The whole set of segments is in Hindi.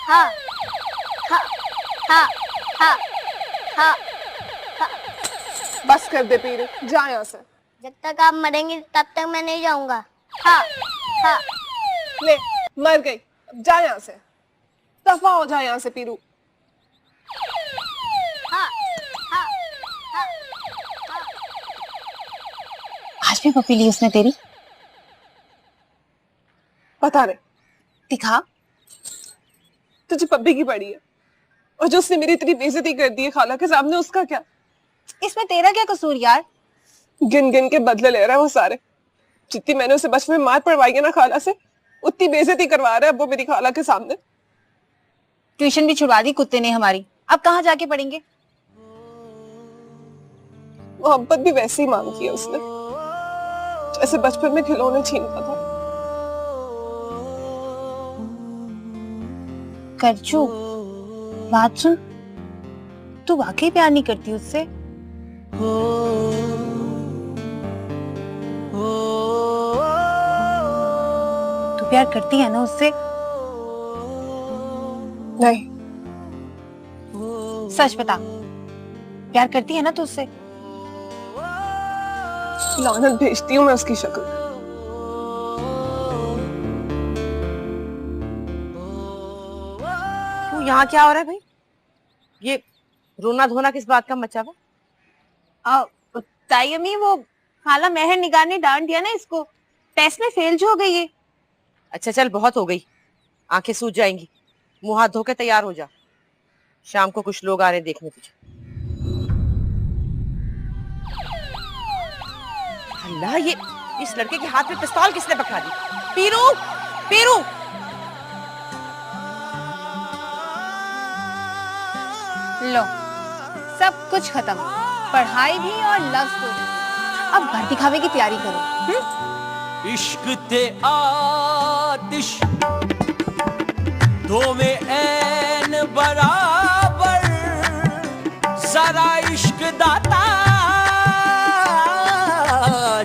हा हा हा हा हा हा। बस कर दे पीरू, जा यहाँ से। जब तक आप मरेंगे तब तक मैं नहीं जाऊंगा। हा हा। ले, मर गई, अब जा यहाँ से, दफा हो जा यहाँ से पीरू। हा हा हा। आज भी पपी ली उसने तेरी? पता नहीं, दिखा। तुझे पप्पी की पड़ी है, और जो उसने मेरी इतनी बेइज्जती कर दी है खाला के सामने, उसका क्या? इसमें तेरा क्या कसूर यार? गिन गिन के बदले ले रहा है वो सारे। जितनी मैंने उसे बचपन में मार पड़वाई है ना खाला से, उतनी बेइज्जती करवा रहा है अब वो मेरी खाला के सामने। ट्यूशन भी छुड़वा दी कुत्ते ने हमारी, अब कहाँ जाके पढ़ेंगे? मोहब्बत भी वैसे ही मांगी है उसने, जैसे बचपन में खिलौने छीनता था। करचू, बात सुन, तू वाकई प्यार नहीं करती उससे? तू प्यार करती है ना उससे? नहीं। सच बता, प्यार करती है ना तू उससे? लानत भेजती हूँ मैं उसकी शक्ल। क्यों, यहाँ क्या हो रहा है भाई? ये रोना धोना किस बात का मचा हुआ? ताई अम्मी, वो खाला मेहर निगाह ने डांट दिया ना इसको, टेस्ट में फेल जो हो गई है। अच्छा चल, बहुत हो गई, आंखें सूज जाएंगी, मुंह हाथ धो के तैयार हो जा, शाम को कुछ लोग आ रहे हैं देखने तुझे। अल्लाह, ये इस लड़के के हाथ में पिस्तौल किसने पकड़ा दी? पीरू, पीरू। लो, सब कुछ खत्म, पढ़ाई भी और लव स्टोरी। अब घर दिखावे की तैयारी करो। इश्क ते आतिश दो में ऐन बराबर, जरा इश्क दाता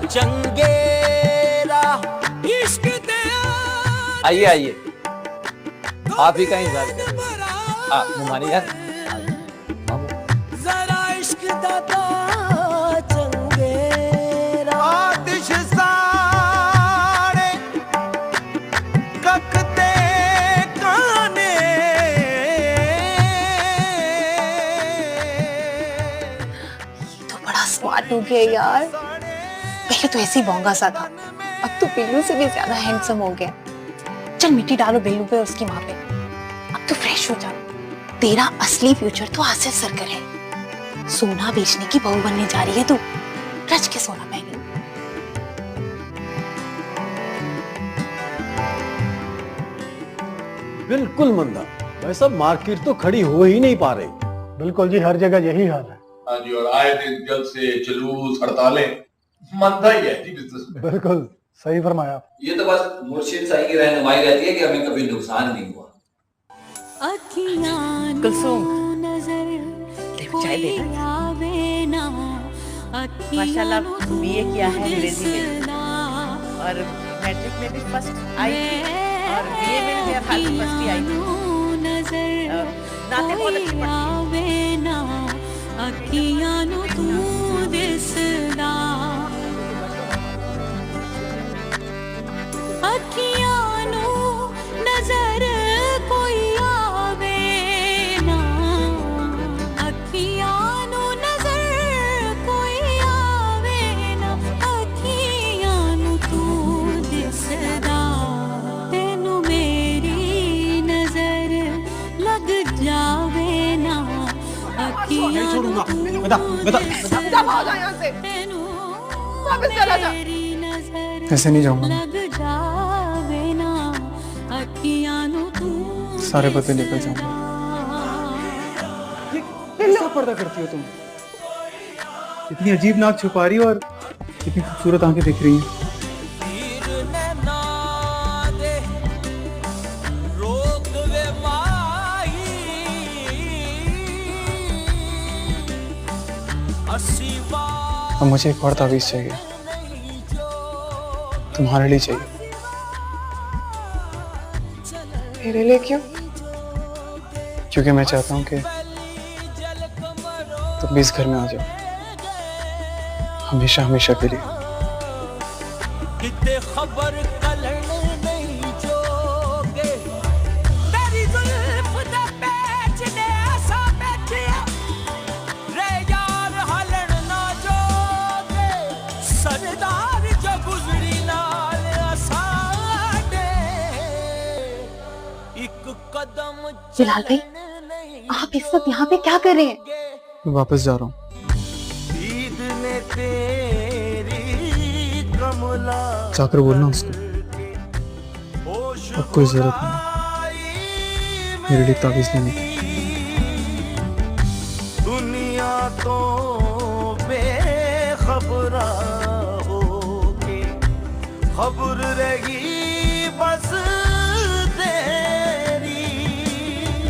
चंगेरा। इश्क ते आइए आइए, आप ही का इंतजार कर रहे हैं। मुमानी यार, जरा इश्क दाता चंगेरा। आतिश सारे ककते काने, तो बड़ा स्मार्ट हो गया यार, पहले तो ऐसे ही बोंगा सा था, अब तो बिल्लू से भी ज्यादा हैंडसम हो गया। चल मिट्टी डालो बिल्लू पे और उसकी माँ पे, अब तो फ्रेश हो जा। तेरा असली फ्यूचर तो आसिफ सर्कल है, सोना बेचने की बहू बनने जा रही है तू, रच के सोना पहनी। बिल्कुल मंदा, भाई साहब मार्केट तो खड़ी हो ही नहीं पा रही। बिल्कुल जी, हर जगह यही हाल है। हाँ जी, और आए दिन जलसे जुलूस हड़तालें, मंदा ही है जी बिजनेस में। बिल्कुल सही फरमाया। ये तो बस मुर्शिद साईं की रहनुमाई रहती है कि हमें कभी नुकसान नहीं हुआ। कुलसुम, चाय देना। माशाल्लाह बीए किया है अंग्रेजी में, और मैट्रिक में भी फर्स्ट आई थी, और बीए में भी मेरा ख्याल से फर्स्ट ही आई थी। नाते बहुत अच्छी पढ़ती है। नजर कोई आवे ना, अखियानो नजर कोई आवे ना, अखियानो तू दिसदा, तेनू मेरी नजर लग जावे ना, अखियानो ऐसे नहीं जाऊंगा, सारे पते लेकर जाऊंगा। कैसा पर्दा करती हो तुम? इतनी अजीब नाक छुपा रही हो और इतनी खूबसूरत आंखें दिख रही हैं। अब मुझे एक और तावीज़ चाहिए, तुम्हारे लिए चाहिए। मेरे लिए क्यों? क्योंकि मैं चाहता हूँ कि तुम भी इस घर में आ जाओ, हमेशा हमेशा के लिए। किते खबर कलन नहीं जोगे तेरी जुल्फ दे पैच ने ऐसा बैठिया रे यार हलन ना जोगे सरदार जो गुजरी नाल असाडे एक कदम बिलाल भाई, आप इस वक्त यहाँ पे क्या कर रहे हैं? मैं वापस जा रहा हूँ। ईद ने तेरी कमला जाकर बोलना उसको अब कोई जरूरत नहीं मेरे लिए ताबीज लेने की। दुनिया तो बेखबरा होके खबर रही बस तेरी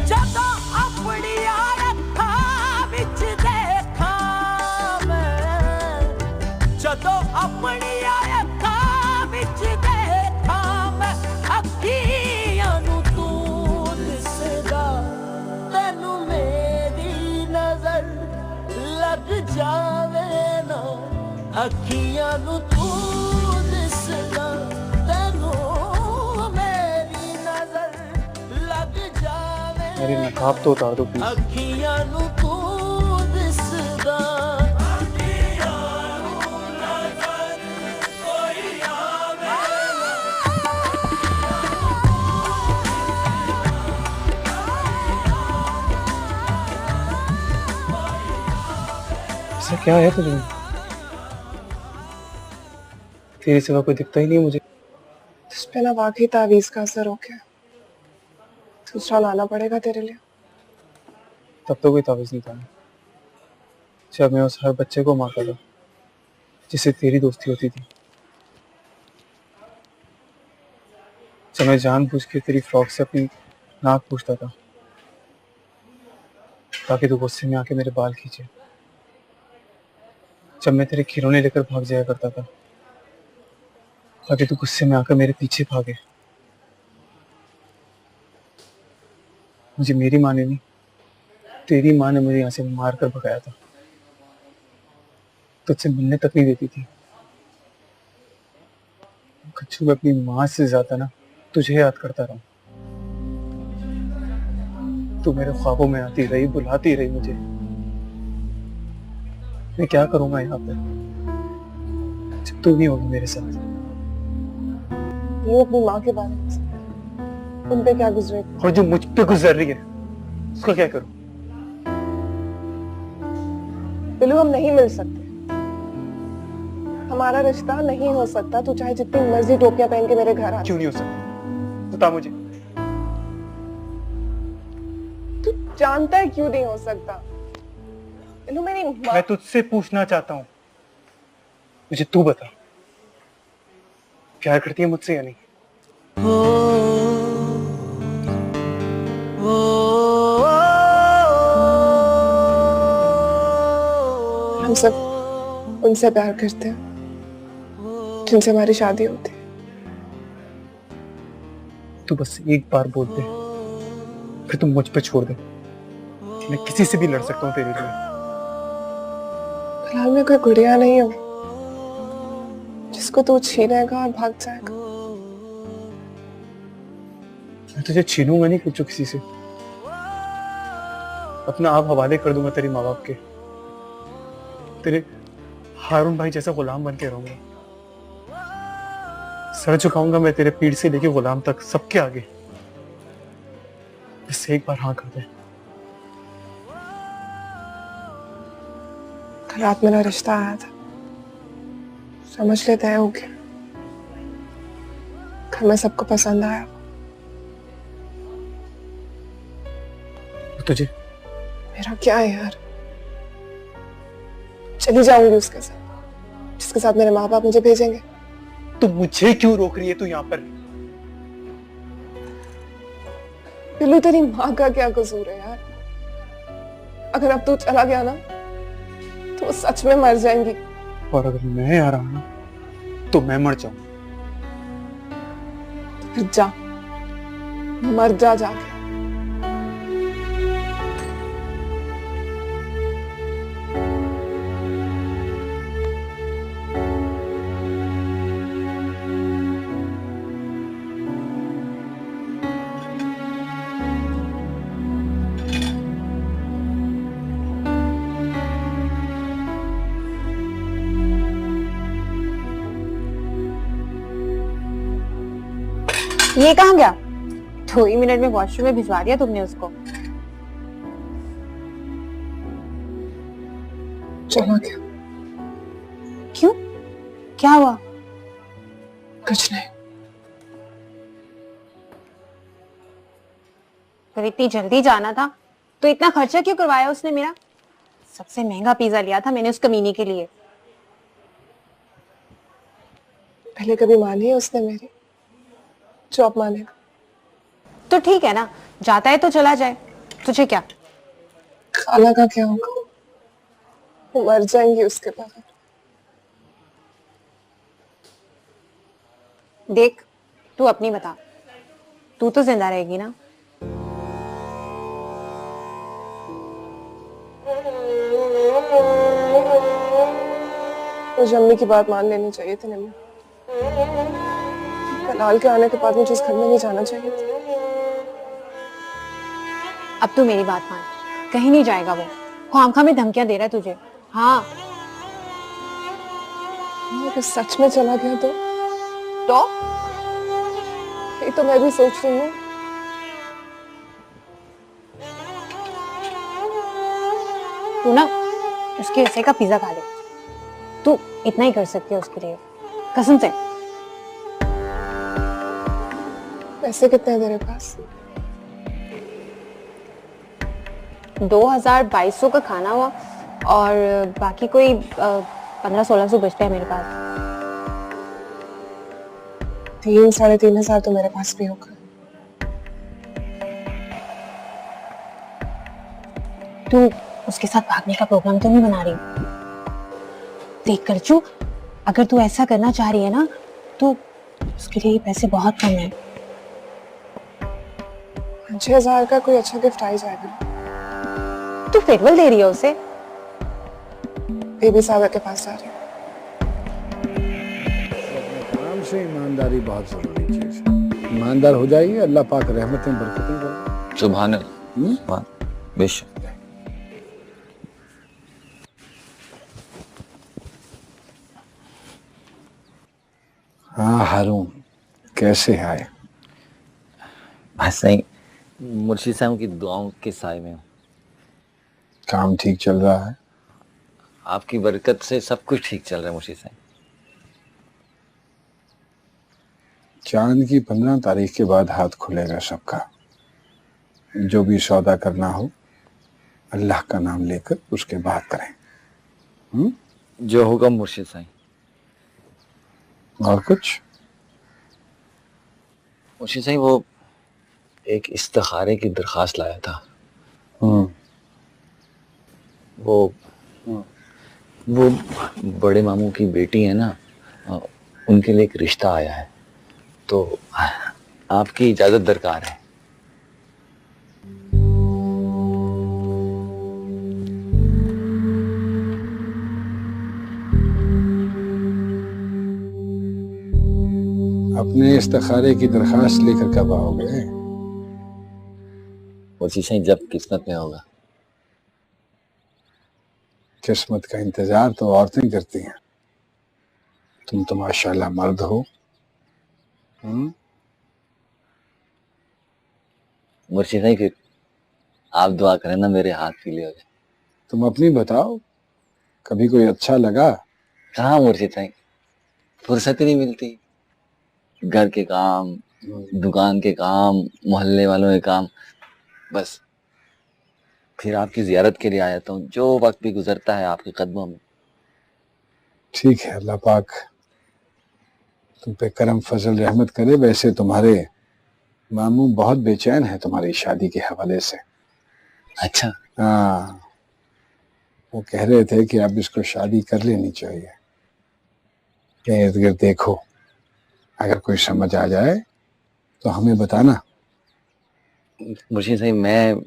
जदा अपनी अखां विच देखा मैं जदों अपनी अखां विच देखा मैं अखियां नू तू दिसदा तैनू मेरी नजर लग जावे ना अखियां नू तू दिसदा तैनू मेरी नजर लग जावे मेरी नकाब तो उतार दो प्लीज। अखियां नू तू दिसदा ऐसा क्या है तुझे? तेरे सिवा कोई दिखता ही नहीं मुझे। तुझ पे ना वाकई तावीज का असर हो गया। दूसरा लाना पड़ेगा तेरे लिए। तब तो कोई तावीज नहीं था जब मैं उस हर बच्चे को मारता था जिससे तेरी दोस्ती होती थी। जब मैं जानबूझ के तेरी फ्रॉक से अपनी नाक पूछता था ताकि तू गुस्से में आके मेरे बाल खींचे। जब मैं तेरे खिलौने लेकर भाग जाया करता था ताकि तू गुस्से में आकर मेरे पीछे भागे। मुझे मेरी माँ ने नहीं, तेरी माँ ने मुझे यहाँ से मार कर भगाया था। तुझसे मिलने तक नहीं देती थी। कच्चू, मैं अपनी माँ से ज्यादा ना तुझे याद करता रहा। तू मेरे ख्वाबों में आती रही, बुलाती रही मुझे। मैं क्या करूंगा यहाँ पे जब तू नहीं होगी मेरे साथ। ये अपनी माँ के बारे में उन पे क्या गुजरेगी और जो मुझ पे गुजर रही है उसका क्या करूं? बिल्लू, हम नहीं मिल सकते। हमारा रिश्ता नहीं हो सकता। तू चाहे जितनी मर्जी टोपियां पहन के मेरे घर आ। क्यों नहीं हो सकता? बता मुझे। तू जानता है क्यों नहीं हो सकता? बिल्लू, मेरी माँ। मैं तुझसे पूछना चाहता हूँ, मुझे तू बता, प्यार करती है मुझसे या नहीं? हम सब उनसे प्यार करते हैं जिनसे हमारी शादी होती है। तू बस एक बार बोल दे, फिर तुम मुझ पे छोड़ दे। मैं किसी से भी लड़ सकता हूँ तेरे लिए। फिलहाल मैं कोई गुड़िया नहीं हूँ जिसको तू छीनेगा और भाग जाएगा। मैं तुझे छीनूंगा नहीं कुछ किसी से। अपना आप हवाले कर दूंगा तेरे माँ बाप के। तेरे हारून भाई जैसा गुलाम बन के रहूंगा। सर झुकाऊंगा मैं तेरे पीठ से लेके गुलाम तक, सबके आगे। इससे एक बार हाँ कर दे। कल रात मेरा रिश्ता आया था, समझ लेते हैं हो गया। घर में सबको पसंद आया। तुझे मेरा क्या है यार, चली जाऊंगी उसके साथ जिसके साथ मेरे माँ बाप मुझे भेजेंगे। तो मुझे क्यों रोक रही है तू यहाँ पर? बिल्लू, तेरी माँ का क्या कसूर है यार? अगर अब तू चला गया ना तो वो सच में मर जाएंगी। और अगर मैं आ रहा ना तो मैं मर जाऊं। फिर जा, मर जा जाके। ये कहाँ गया? 2 ही मिनट में वॉशरूम में भिजवा दिया तुमने उसको। चला गया। क्यों? क्या हुआ? कुछ नहीं। फिर इतनी जल्दी जाना था तो इतना खर्चा क्यों करवाया उसने मेरा? सबसे महंगा पिज्जा लिया था मैंने उस कमीने के लिए। पहले कभी मानी है उसने मेरी? जॉब मानेगा तो ठीक है ना, जाता है तो चला जाए, तुझे क्या? खाला का क्या होगा? वो मर जाएंगी उसके बाद। देख, तू अपनी बता, तू तो जिंदा रहेगी ना? मुझे अम्मी की बात मान लेनी चाहिए थी निम्मी। कनाल के आने के बाद मुझे इस घर में नहीं जाना चाहिए था। अब तू मेरी बात मान, कहीं नहीं जाएगा वो खामखा में धमकियां दे रहा है तुझे। हाँ अगर सच में चला गया तो ये तो मैं भी सोच रही हूँ। तू ना उसके हिस्से का पिज्जा खा ले, तू इतना ही कर सकती है उसके लिए, कसम से। पैसे कितने हैं तेरे पास? 2200 का खाना हुआ और बाकी कोई 1500-1600 बचते हैं मेरे पास। 3-3.5 हजार तो मेरे पास भी होगा। तू उसके साथ भागने का प्रोग्राम तो नहीं बना रही? देख करचू, अगर तू ऐसा करना चाह रही है ना तो उसके लिए पैसे बहुत कम है। 5,000 का कोई अच्छा गिफ्ट आ ही जाएगा। तू फेयरवेल दे रही है उसे? बेबी सागर के पास जा रही हूँ। काम से ईमानदारी बहुत जरूरी चीज है। ईमानदार हो जाइए, अल्लाह पाक रहमतें बरकतें करें। सुभान अल्लाह, बेशक। हाँ हारून, कैसे आए? ऐसा ही मुर्शिद साहब की दुआओं के साए में हूँ। काम ठीक चल रहा है? आपकी बरकत से सब कुछ ठीक चल रहा है मुर्शिद साहब। चांद की 15 तारीख के बाद हाथ खुलेगा सबका। जो भी सौदा करना हो अल्लाह का नाम लेकर उसके बाद करें। जो होगा मुर्शिद साहब। और कुछ? मुर्शिद साहब वो एक इस्तिखारे की दरखास्त लाया था। वो बड़े मामू की बेटी है ना, उनके लिए एक रिश्ता आया है, तो आपकी इजाजत दरकार है। अपने इस्तिखारे की दरखास्त लेकर कब आओगे? मुर्शिद साहब जब किस्मत में होगा। किस्मत का इंतजार तो औरतें करती हैं, तुम तो माशाल्लाह मर्द हो। मुर्शिद साहब फिर आप दुआ करें ना मेरे हाथ पीले हो जाए। तुम अपनी बताओ, कभी कोई अच्छा लगा? कहाँ मुर्शिद साहब, फुर्सत ही नहीं मिलती। घर के काम, दुकान के काम, मोहल्ले वालों के काम, बस। फिर आपकी जियारत के लिए आया था, जो वक्त भी गुजरता है आपके कदमों में। ठीक है, अल्लाह पाक तुम पे करम फजल रहमत करे। वैसे तुम्हारे मामू बहुत बेचैन है तुम्हारी शादी के हवाले से। अच्छा? हाँ, वो कह रहे थे कि अब इसको शादी कर लेनी चाहिए। इर्द गिर्द देखो, अगर कोई समझ आ जाए तो हमें बताना। मुर्शिद साहब मैं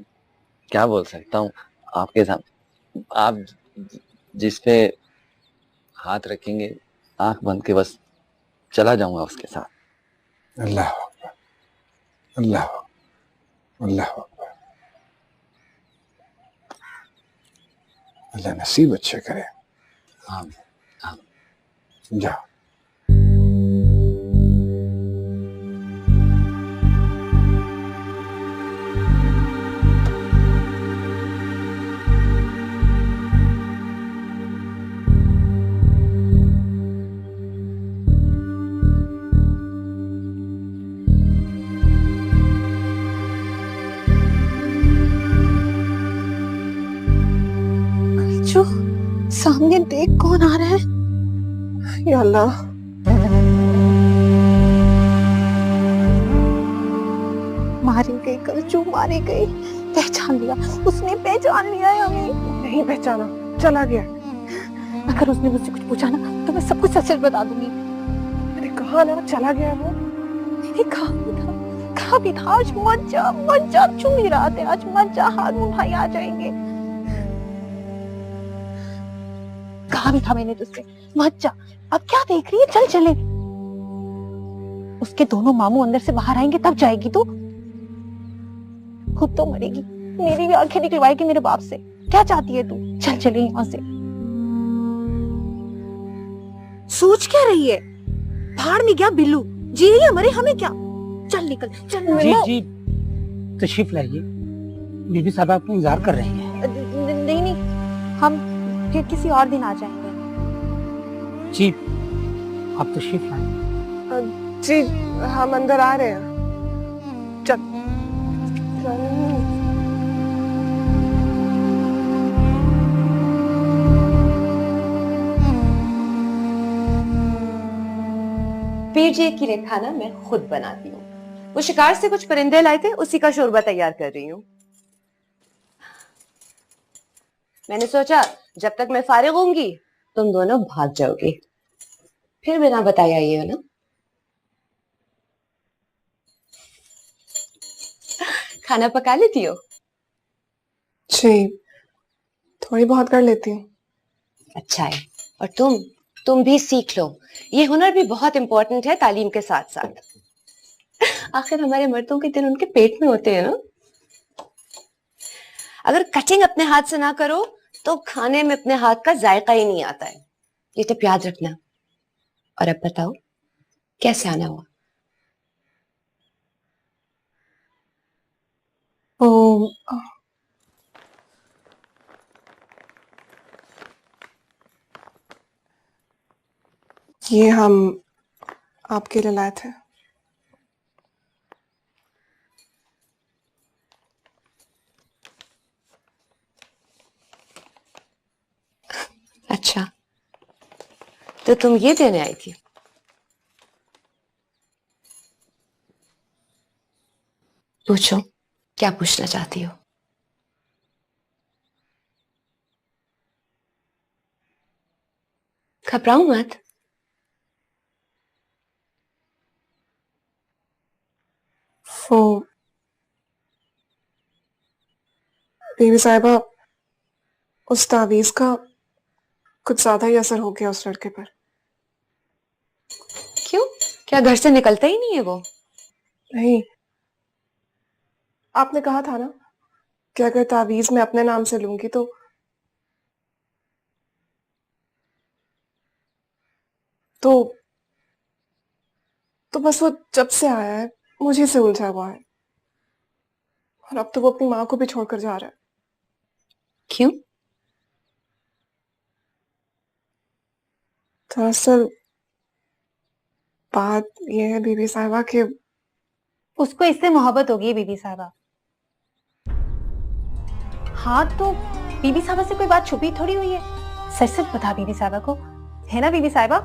क्या बोल सकता हूँ आपके सामने। आप जिस पे हाथ रखेंगे आंख बंद के बस चला जाऊंगा उसके साथ। अल्लाह अकबर, अल्लाह अकबर, अल्लाह अकबर। अल्लाह नसीब अच्छे करे। जाओ। बच्चों, सामने देख कौन आ रहा है। या अल्लाह, मारी गई कलचू, मारी गई। पहचान लिया, उसने पहचान लिया है हमें। नहीं पहचाना, चला गया। अगर उसने मुझसे कुछ पूछा ना तो मैं सब कुछ सच सच बता दूंगी। मैंने कहा ना, चला गया वो। मैंने कहा भी था आज मत जा, चुम ही रहा थे, आज मत जा, हारून भाई आ जाएंगे। कहा भी था मैंने तुझसे मत जा। अब क्या देख रही है, चल चले। उसके दोनों मामू अंदर से बाहर आएंगे तब जाएगी तू। खुद तो मरेगी, मेरी भी आंखें निकलवाएगी मेरे बाप से। क्या चाहती है तू? चल चले यहाँ से। सोच क्या रही है? भाड़ में गया बिल्लू, जी या मरे हमें क्या। चल निकल, चल। जी तशरीफ लाइए, बीबी साहब आपका इंतजार कर रही हैं। नहीं, हम फिर किसी और दिन आ जाएंगे। जी आप तशरीफ लाइए। जी हम अंदर आ रहे हैं। चल। पीर जी की ने खाना मैं खुद बनाती हूँ। वो शिकार से कुछ परिंदे लाए थे, उसी का शोरबा तैयार कर रही हूँ। मैंने सोचा जब तक मैं फारिग होंगी तुम दोनों भाग जाओगे, फिर बिना बताए आइए ना। खाना पका लेती हो? जी थोड़ी बहुत कर लेती हूँ। अच्छा है। और तुम भी सीख लो, ये हुनर भी बहुत इंपॉर्टेंट है तालीम के साथ साथ। आखिर हमारे मर्दों के दिल उनके पेट में होते हैं ना। अगर कटिंग अपने हाथ से ना करो तो खाने में अपने हाथ का जायका ही नहीं आता है, ये तो याद रखना। और अब बताओ कैसे आना हुआ? ये हम आपके लिए लाए थे। अच्छा, तो तुम ये देने आई थी? पूछो, क्या पूछना चाहती हो? घबराओ मत। वो बीवी साहिबा, उस तावीज का कुछ ज्यादा ही असर हो गया उस लड़के पर। क्यों? क्या घर से निकलता ही नहीं है वो? नहीं, आपने कहा था ना कि अगर तावीज मैं अपने नाम से लूंगी तो बस वो जब से आया है मुझे से उलझा हुआ है। और अब तो वो अपनी माँ को भी छोड़कर जा रहा है। क्यों? दरअसल बात ये है बीबी साहिबा कि उसको इससे मोहब्बत होगी बीबी साहिबा। हाँ तो बीबी साहिबा से कोई बात छुपी थोड़ी हुई है। सच सच बता बीबी साहिबा को, है ना बीबी साहिबा?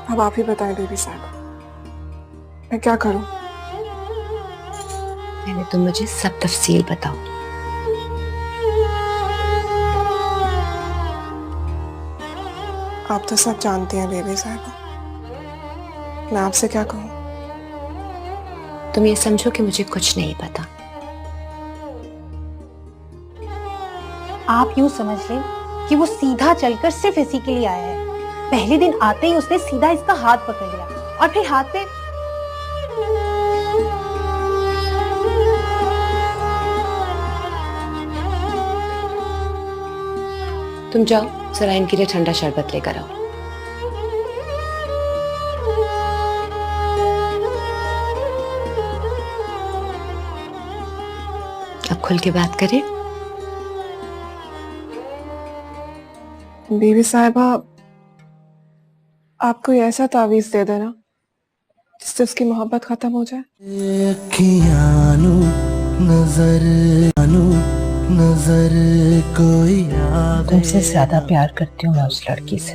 अब आप ही बताएं बीबी साहिबा, मैं क्या करूं? पहले तुम मुझे सब तफसील बताओ। आप तो सब जानती हैं बेबी साहिबा, मैं आपसे क्या कहूँ? तुम ये समझो कि मुझे कुछ नहीं पता। आप यूं समझ लें कि वो सीधा चलकर सिर्फ इसी के लिए आया है। पहले दिन आते ही उसने सीधा इसका हाथ पकड़ लिया और फिर हाथ पे तुम जाओ जरा इनके लिए ठंडा शरबत लेकर आओ। अब खुल के बात करें। बीबी साहिबा, आप कोई ऐसा तावीज दे देना जिससे उसकी मोहब्बत खत्म हो जाए। अखियां नू नजर आनू नजर कोई आवे तुमसे ज्यादा प्यार करती हूँ मैं उस लड़की से,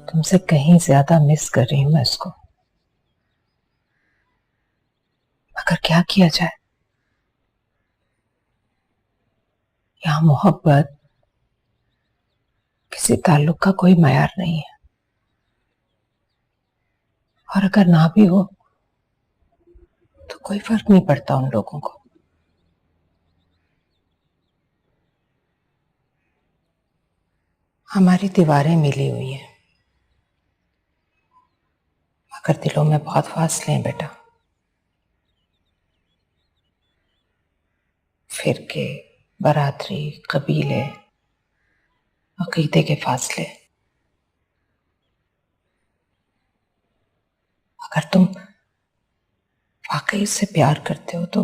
तुमसे कहीं ज्यादा मिस कर रही हूँ मैं उसको। मगर क्या किया जाए, यहाँ मोहब्बत किसी ताल्लुक का कोई मयार नहीं है, और अगर ना भी हो तो कोई फर्क नहीं पड़ता उन लोगों को। हमारी दीवारें मिली हुई हैं, मगर दिलों में बहुत फासले हैं बेटा। फिरके, बरादरी, कबीले, अकीदे के फासले। अगर तुम वाकई उससे प्यार करते हो तो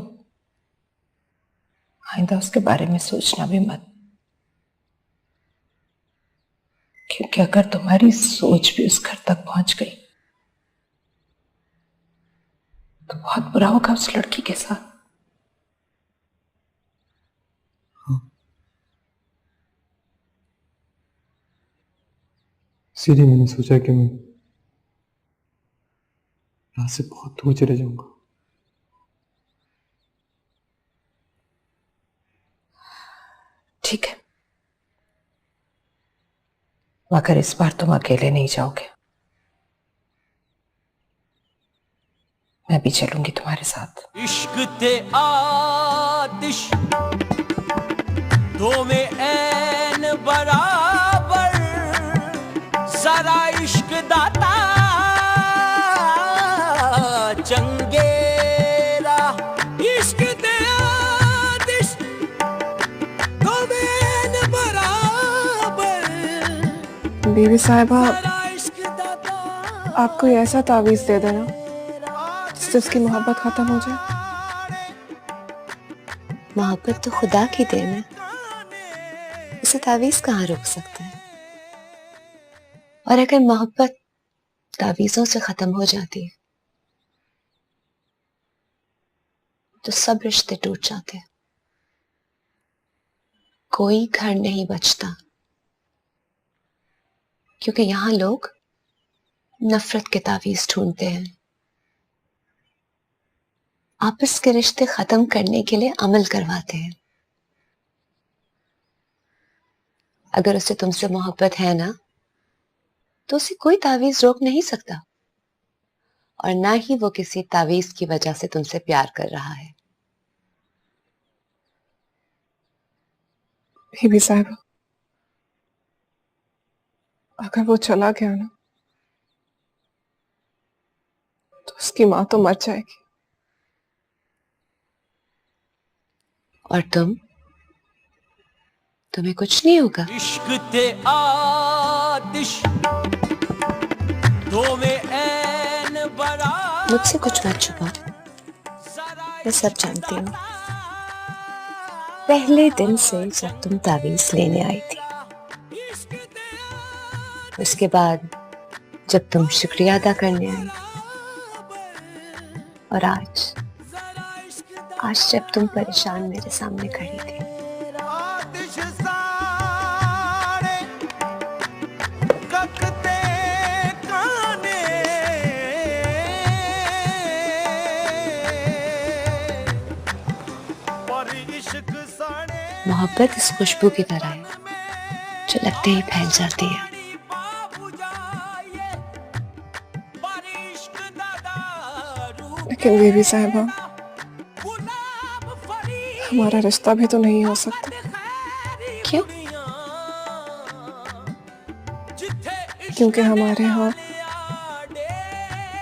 आइंदा उसके बारे में सोचना भी मत, क्योंकि अगर तुम्हारी सोच भी उस घर तक पहुंच गई तो बहुत बुरा होगा उस लड़की के साथ। इसीलिए मैंने सोचा कि मैं यहाँ से बहुत दूर चले जाऊंगा। ठीक है, मगर इस बार तुम अकेले नहीं जाओगे, मैं भी चलूंगी तुम्हारे साथ। इश्क ते आतिश दो में ऐन बराबर जरा इश्क दाता चंगेरा इश्क ते आतिश दो में ऐन बराबर बीवी साहिबा, आप कोई ऐसा तावीज दे देना जिससे उसकी मोहब्बत खत्म हो जाए। मोहब्बत तो खुदा की देन है, उसे तावीज कहाँ रोक सकते हैं। और अगर मोहब्बत तावीजों से खत्म हो जाती है तो सब रिश्ते टूट जाते हैं, कोई घर नहीं बचता, क्योंकि यहाँ लोग नफरत के तावीज ढूंढते हैं, आपस के रिश्ते खत्म करने के लिए अमल करवाते हैं। अगर उसे तुमसे मोहब्बत है ना, तो उसे कोई तावीज रोक नहीं सकता, और ना ही वो किसी तावीज की वजह से तुमसे प्यार कर रहा है। बीबी साहिबा, अगर वो चला गया ना तो उसकी माँ तो मर जाएगी। और तुम्हें कुछ नहीं होगा। इश्क ते आतिश दो में ऐन बराबर मुझसे कुछ मत छुपा, मैं सब जानती हूँ। पहले दिन से जब तुम तावीज लेने आई थी, उसके बाद जब तुम शुक्रिया अदा करने आई, और आज जब तुम परेशान मेरे सामने खड़ी थी। मोहब्बत इस खुशबू की तरह है जो लगते ही फैल जाती है। लेकिन बीबी साहिबा, हमारा रिश्ता भी तो नहीं हो सकता। क्यों? क्योंकि हमारे यहाँ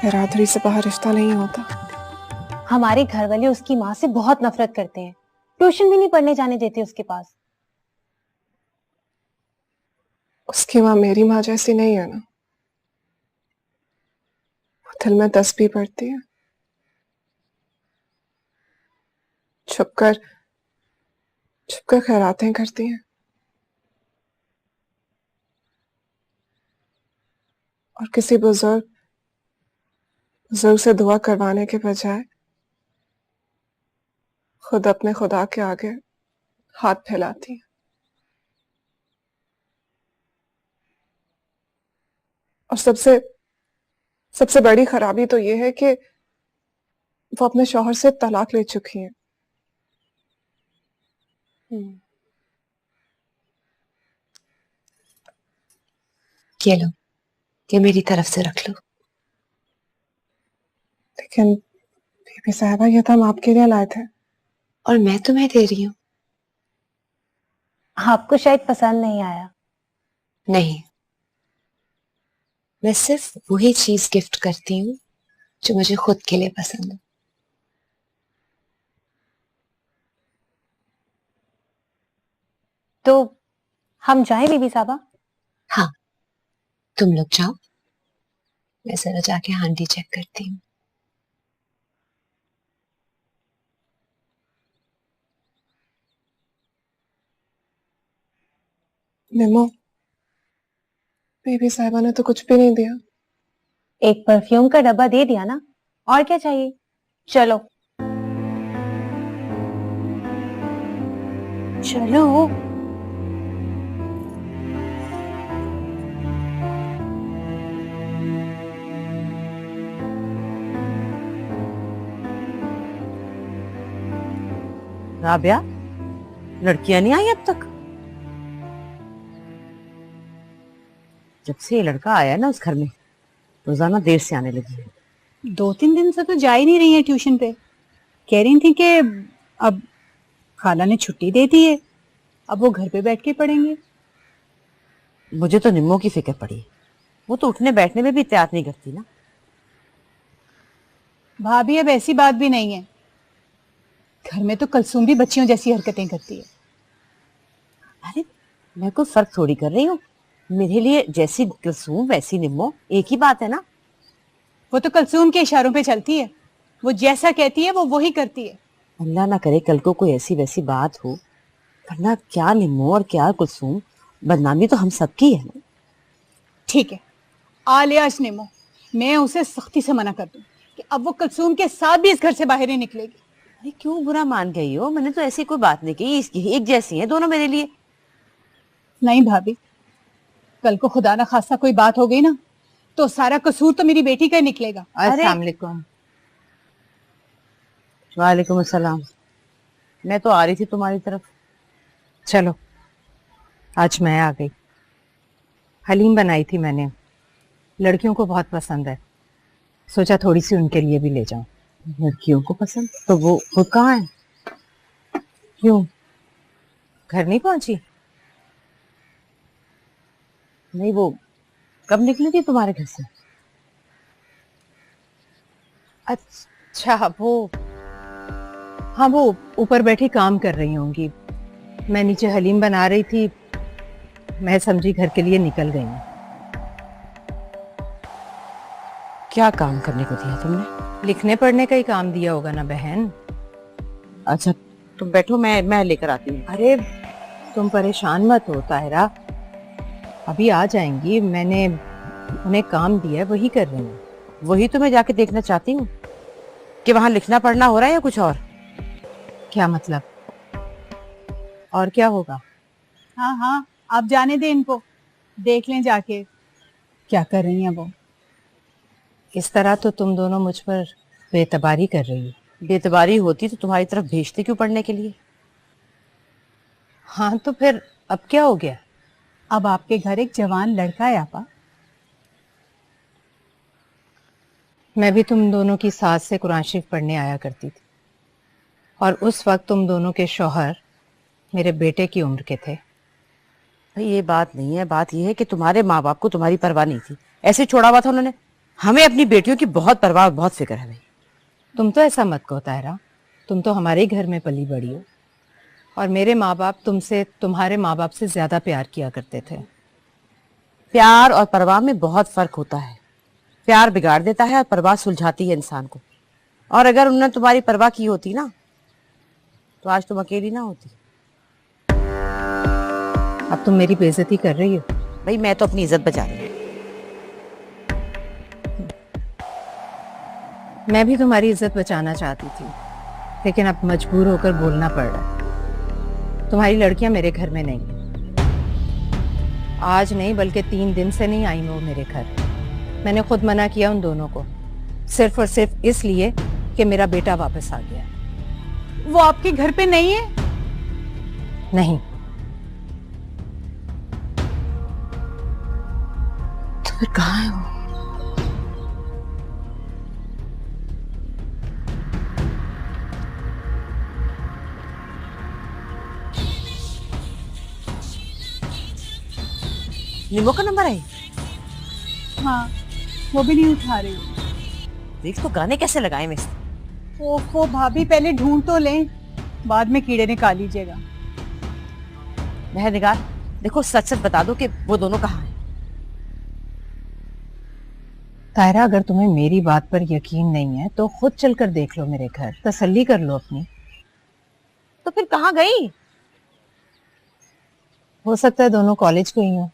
बिरादरी से बाहर रिश्ता नहीं होता। हमारे घर वाले उसकी माँ से बहुत नफरत करते हैं, ट्यूशन भी नहीं पढ़ने जाने देते उसके पास। उसकी माँ मेरी माँ जैसी नहीं है ना, वो दिल में तस्बीह पढ़ती है, छुपकर खैरातें करती हैं, और किसी बुजुर्ग से दुआ करवाने के बजाय खुद अपने खुदा के आगे हाथ फैलाती है। और सबसे सबसे बड़ी खराबी तो ये है कि वो अपने शौहर से तलाक ले चुकी हैं। ये लो, ये मेरी तरफ से रख लो। लेकिन बीबी साहबा, ये तो हम आपके लिए लाए थे। और मैं तुम्हें दे रही हूँ। आपको शायद पसंद नहीं आया। नहीं, मैं सिर्फ वही चीज गिफ्ट करती हूँ जो मुझे खुद के लिए पसंद है। तो हम जाएं बीबी साहबा? हाँ, तुम लोग जाओ, मैं जरा जाके हांडी चेक करती हूँ। निमो, बीबी साहबा ने तो कुछ भी नहीं दिया। एक परफ्यूम का डब्बा दे दिया ना, और क्या चाहिए? चलो चलो। राबिया, लड़कियां नहीं आई अब तक? जब से ये लड़का आया ना उस घर में, रोजाना देर से आने लगी है। 2-3 दिन से तो जा ही नहीं रही है ट्यूशन पे। कह रही थी कि अब खाला ने छुट्टी दे दी है, अब वो घर पे बैठ के पढ़ेंगे। मुझे तो निम्मो की फिक्र पड़ी। वो तो उठने बैठने में भी इत्तेयात नहीं करती ना। भाभी, अब ऐसी बात भी नहीं है। घर में तो कलसूम भी बच्चियों जैसी हरकतें करती है। अरे मैं कोई फर्क थोड़ी कर रही हूँ। मेरे लिए जैसी कलसूम वैसी निम्मो, एक ही बात है ना। वो तो कलसूम के इशारों पे चलती है। वो जैसा कहती है वो वही करती है। अल्लाह ना करे कल को कोई ऐसी वैसी बात हो, वरना क्या निम्मो और क्या कुलसूम, बदनामी तो हम सबकी है ना। ठीक है, आलियाज नेमो, मैं उसे सख्ती से मना कर दूं कि अब वो कलसूम के साथ भी इस घर से बाहर ही निकलेगी। अरे क्यों बुरा मान गई हो? मैंने तो ऐसी कोई बात नहीं की। इसकी एक जैसी है दोनों मेरे लिए। नहीं भाभी, कल को खुदा ना खासा कोई बात हो गई ना, तो सारा कसूर तो मेरी बेटी का ही निकलेगा। अस्सलाम वालेकुम। वालेकुम अस्सलाम। मैं तो आ रही थी तुम्हारी तरफ। चलो, आज मैं आ गई। हलीम बनाई थी मैंने, लड़कियों को बहुत पसंद है, सोचा थोड़ी सी उनके लिए भी ले जाऊं। लड़कियों को पसंद? तो वो कहाँ है? क्यों, घर नहीं पहुंची? नहीं, वो कब निकली थी तुम्हारे घर से? अच्छा, वो ऊपर बैठी काम कर रही होंगी। मैं नीचे हलीम बना रही थी, मैं समझी घर के लिए निकल गई हूँ। क्या काम करने को दिया तुमने? लिखने पढ़ने का ही काम दिया होगा ना बहन। अच्छा तुम बैठो, मैं लेकर आती हूँ। अरे तुम परेशान मत हो ताहिरा, अभी आ जाएंगी। मैंने उन्हें काम दिया है, वही कर रही हूँ। वही तो मैं जाके देखना चाहती हूँ कि वहां लिखना पढ़ना हो रहा है या कुछ और। क्या मतलब? और क्या होगा? हाँ हाँ, आप जाने दें इनको, देख लें जाके क्या कर रही हैं वो। इस तरह तो तुम दोनों मुझ पर बेतबारी कर रही हो। बेतबारी होती तो तुम्हारी तरफ भेजते क्यों पढ़ने के लिए? हाँ तो फिर अब क्या हो गया? अब आपके घर एक जवान लड़का है आपा। मैं भी तुम दोनों की सास से कुरान शरीफ पढ़ने आया करती थी, और उस वक्त तुम दोनों के शौहर मेरे बेटे की उम्र के थे। भाई ये बात नहीं है, बात ये है कि तुम्हारे माँ बाप को तुम्हारी परवाह नहीं थी, ऐसे छोड़ा हुआ था उन्होंने। हमें अपनी बेटियों की बहुत परवाह, बहुत फिक्र है भाई। तुम तो ऐसा मत कहो ताहिरा, तुम तो हमारे ही घर में पली बड़ी हो, और मेरे माँ बाप तुमसे तुम्हारे माँ बाप से ज्यादा प्यार किया करते थे। प्यार और परवाह में बहुत फर्क होता है। प्यार बिगाड़ देता है और परवाह सुलझाती है इंसान को। और अगर उन्होंने तुम्हारी परवाह की होती ना, तो आज तुम अकेली ना होती। अब तुम मेरी बेइज्जती कर रही हो। भाई मैं तो अपनी इज्जत बचा रही हूँ। मैं भी तुम्हारी इज्जत बचाना चाहती थी, लेकिन अब मजबूर होकर बोलना पड़ रहा है। तुम्हारी लड़कियां मेरे घर में नहीं हैं। आज नहीं बल्कि 3 दिन से नहीं आई वो मेरे घर। मैंने खुद मना किया उन दोनों को, सिर्फ और सिर्फ इसलिए कि मेरा बेटा वापस आ गया। वो आपके घर पे नहीं है? नहीं। तो फिर कहाँ है वो? निमो का नंबर है? हाँ, वो भी नहीं उठा रही। देख तो गाने कैसे लगाए मैं। ओफो भाभी, पहले ढूंढ तो लें, बाद में कीड़े निकाल लीजिएगा। मेहरनिगार, देखो सच सच बता दो कि वो दोनों कहाँ हैं। तायरा, अगर तुम्हें मेरी बात पर यकीन नहीं है तो खुद चलकर देख लो मेरे घर, तसल्ली कर लो अपनी। तो फिर कहाँ गई? हो सकता है दोनों कॉलेज गई हो,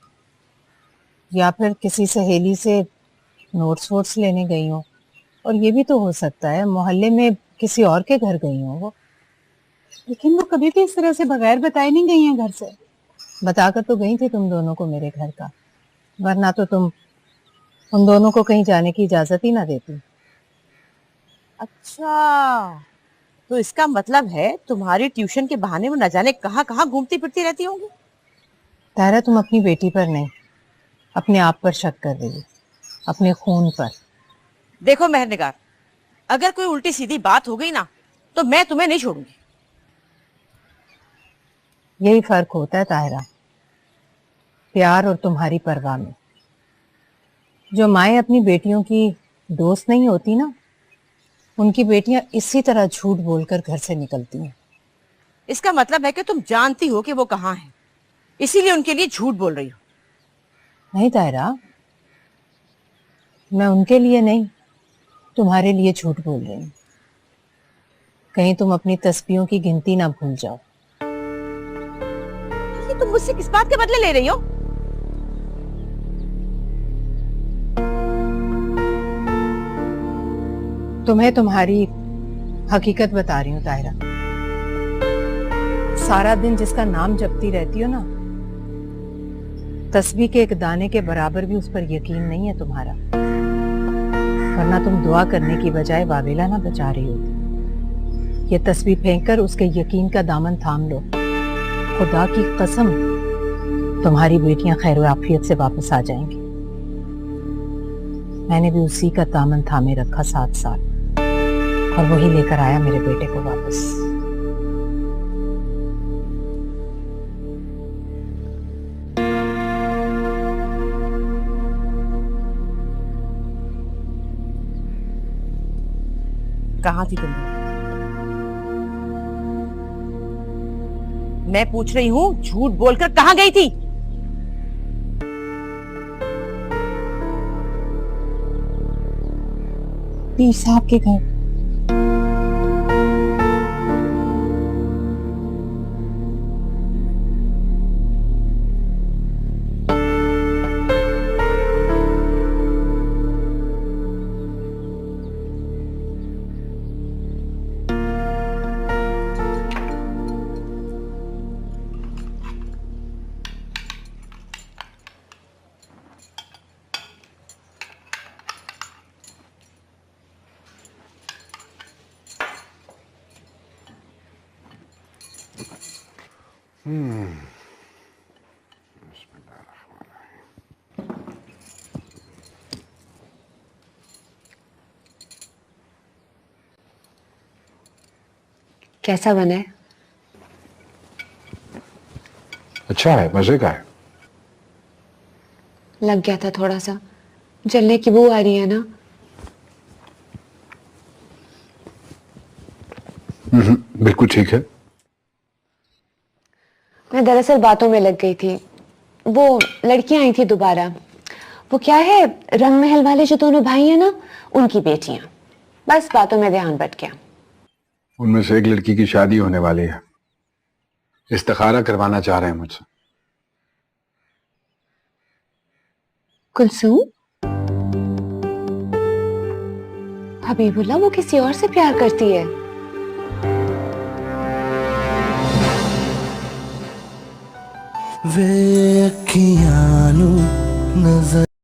या फिर किसी सहेली से नोट्स वोट्स लेने गई हो, और ये भी तो हो सकता है मोहल्ले में किसी और के घर गई हो वो। लेकिन वो कभी भी इस तरह से बगैर बताए नहीं गई हैं घर से। बताकर तो गई थी तुम दोनों को मेरे घर का, वरना तो तुम उन दोनों को कहीं जाने की इजाजत ही ना देती। अच्छा, तो इसका मतलब है तुम्हारी ट्यूशन के बहाने वो न जाने कहाँ कहाँ घूमती फिरती रहती होंगी। तायरा, तुम अपनी बेटी पर नहीं, अपने आप पर शक कर रही हो, अपने खून पर। देखो मेहरनिगार, अगर कोई उल्टी सीधी बात हो गई ना तो मैं तुम्हें नहीं छोड़ूंगी। यही फर्क होता है तायरा, प्यार और तुम्हारी परवाह में। जो माएं अपनी बेटियों की दोस्त नहीं होती ना, उनकी बेटियां इसी तरह झूठ बोलकर घर से निकलती हैं। इसका मतलब है कि तुम जानती हो कि वो कहाँ हैं, इसीलिए उनके लिए झूठ बोल रही हो। नहीं तायरा, मैं उनके लिए नहीं, तुम्हारे लिए झूठ बोल रही हूँ। कहीं तुम अपनी तस्बीहों की गिनती ना भूल जाओ। ये तुम मुझसे किस बात के बदले ले रही हो? तुम्हें तुम्हारी हकीकत बता रही हूँ तायरा। सारा दिन जिसका नाम जपती रहती हो ना, तस्बीह के एक दाने के बराबर भी उस पर यकीन नहीं है तुम्हारा, वरना तुम दुआ करने की बजाय वावेला ना बचा रही होती। ये तस्बीह फेंककर उसके यकीन का दामन थाम लो। खुदा की कसम, तुम्हारी बेटियां खैर व आफियत से वापस आ जाएंगी। मैंने भी उसी का दामन थामे रखा 7 साल, और वही लेकर आया मेरे बेटे को वापस। कहाँ थी तुम? मैं पूछ रही हूँ, झूठ बोलकर कहाँ गई थी? पीर साहब के घर। कैसा बना है? अच्छा है, मजे का है। लग गया था थोड़ा सा, जलने की बू आ रही है ना। बिल्कुल ठीक है। मैं दरअसल बातों में लग गई थी। वो लड़कियां आई थी दोबारा, वो क्या है, रंग महल वाले जो दोनों भाई हैं ना, उनकी बेटियां। बस बातों में ध्यान बट गया। उनमें से एक लड़की की शादी होने वाली है, इस्तिखारा करवाना चाह रहे हैं मुझसे। कुलसूम? हबीबुल्लाह वो किसी और से प्यार करती है। वे अखियां नू नजर